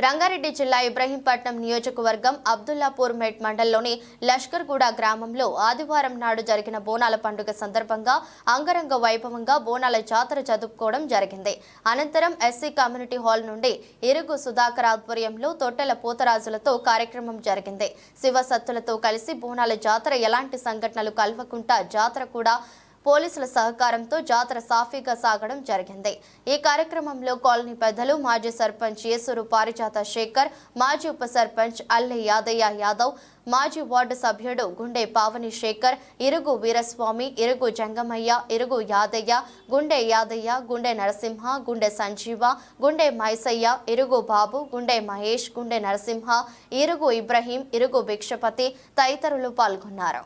రంగారెడ్డి జిల్లా ఇబ్రహీంపట్నం నియోజకవర్గం అబ్దుల్లాపూర్ మెట్ మండలంలోని లష్కర్గూడ గ్రామంలో ఆదివారం నాడు జరిగిన బోనాల పండుగ సందర్భంగా అంగరంగ వైభవంగా బోనాల జాతర జరుపుకోవడం జరిగింది. అనంతరం ఎస్సీ కమ్యూనిటీ హాల్ నుండి ఇరుగు సుధాకర్ ఆధ్వర్యంలో తొట్టెల పోతరాజులతో కార్యక్రమం జరిగింది. శివసత్తులతో కలిసి బోనాల జాతర ఎలాంటి సంఘటనలు కలవకుండా జాతర కూడా పోలీసుల సహకారంతో జాతర సాఫీగా సాగడం జరిగింది. ఈ కార్యక్రమంలో కాలనీ పెద్దలు, మాజీ సర్పంచ్ ఏసూరు పారిజాత శేఖర్, మాజీ ఉప సర్పంచ్ అల్లె యాదయ్య యాదవ్, మాజీ వార్డు సభ్యుడు గుండె పావని శేఖర్, ఇరుగు వీరస్వామి, ఇరుగు జంగమయ్య, ఇరుగు యాదయ్య, గుండె యాదయ్య, గుండె నరసింహ, గుండె సంజీవ, గుండె మైసయ్య, ఇరుగు బాబు, గుండె మహేష్, గుండె నరసింహ, ఇరుగు ఇబ్రహీం, ఇరుగు భిక్షపతి తదితరులు పాల్గొన్నారు.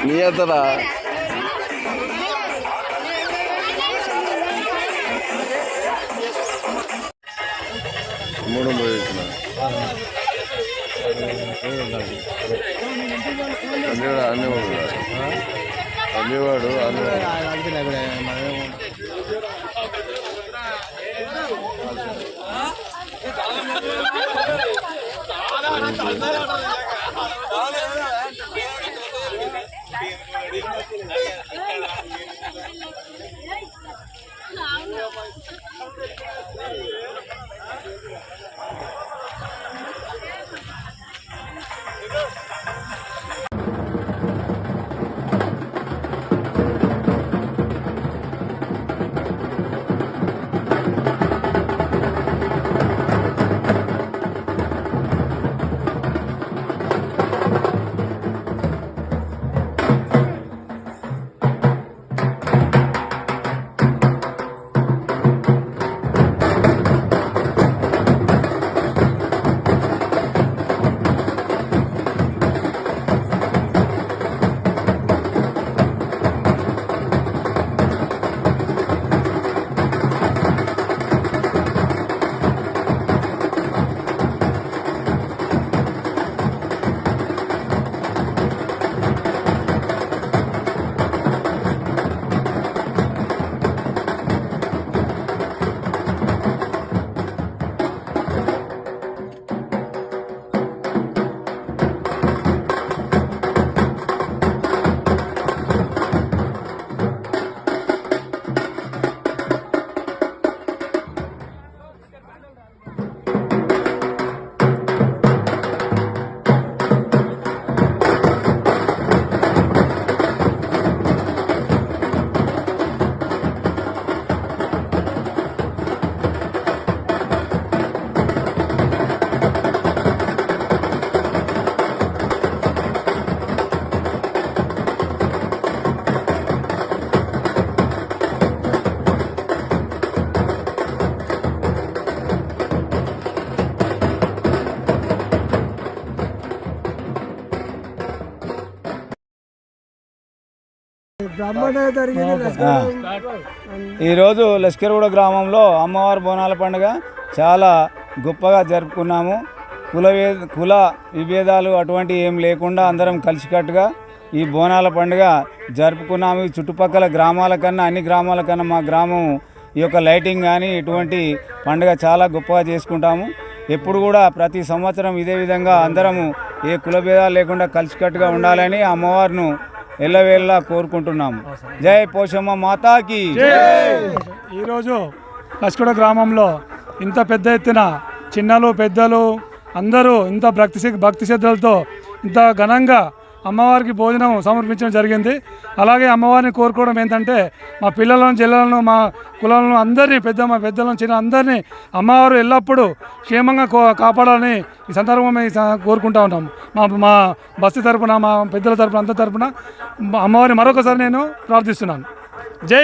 నియతరా మూడు పోయించిన అన్నివాడు ఈరోజు లష్కర్గూడ గ్రామంలో అమ్మవారి బోనాల పండుగ చాలా గొప్పగా జరుపుకున్నాము. కుల విభేదాలు అటువంటి ఏం లేకుండా అందరం కలిసికట్టుగా ఈ బోనాల పండుగ జరుపుకున్నాము. ఈ చుట్టుపక్కల గ్రామాల కన్నా అన్ని గ్రామాల కన్నా మా గ్రామం ఈ యొక్క లైటింగ్ కానీ ఇటువంటి పండుగ చాలా గొప్పగా చేసుకుంటాము. ఎప్పుడు కూడా ప్రతి సంవత్సరం ఇదే విధంగా అందరము ఏ కుల భేదాలు లేకుండా కలిసికట్టుగా ఉండాలని అమ్మవారిని ఎల్లవేళలా కోరుకుంటున్నాము. జై పోషమ్మ మాతాకి. ఈరోజు లష్కూడ గ్రామంలో ఇంత పెద్ద ఎత్తున చిన్నలు పెద్దలు అందరూ ఇంత భక్తి శ్రద్ధలతో ఇంత ఘనంగా అమ్మవారికి భోజనం సమర్పించడం జరిగింది. అలాగే అమ్మవారిని కోరుకోవడం ఏంటంటే మా పిల్లలను చెల్లెలను మా కులాలను అందరినీ మా పెద్దలను చిన్న అందరినీ అమ్మవారు ఎల్లప్పుడూ క్షేమంగా కాపాడాలని ఈ సందర్భంగా కోరుకుంటా ఉన్నాం. మా బస్తీ తరపున మా పెద్దల తరపున అందరి తరపున అమ్మవారిని మరొకసారి నేను ప్రార్థిస్తున్నాను. జై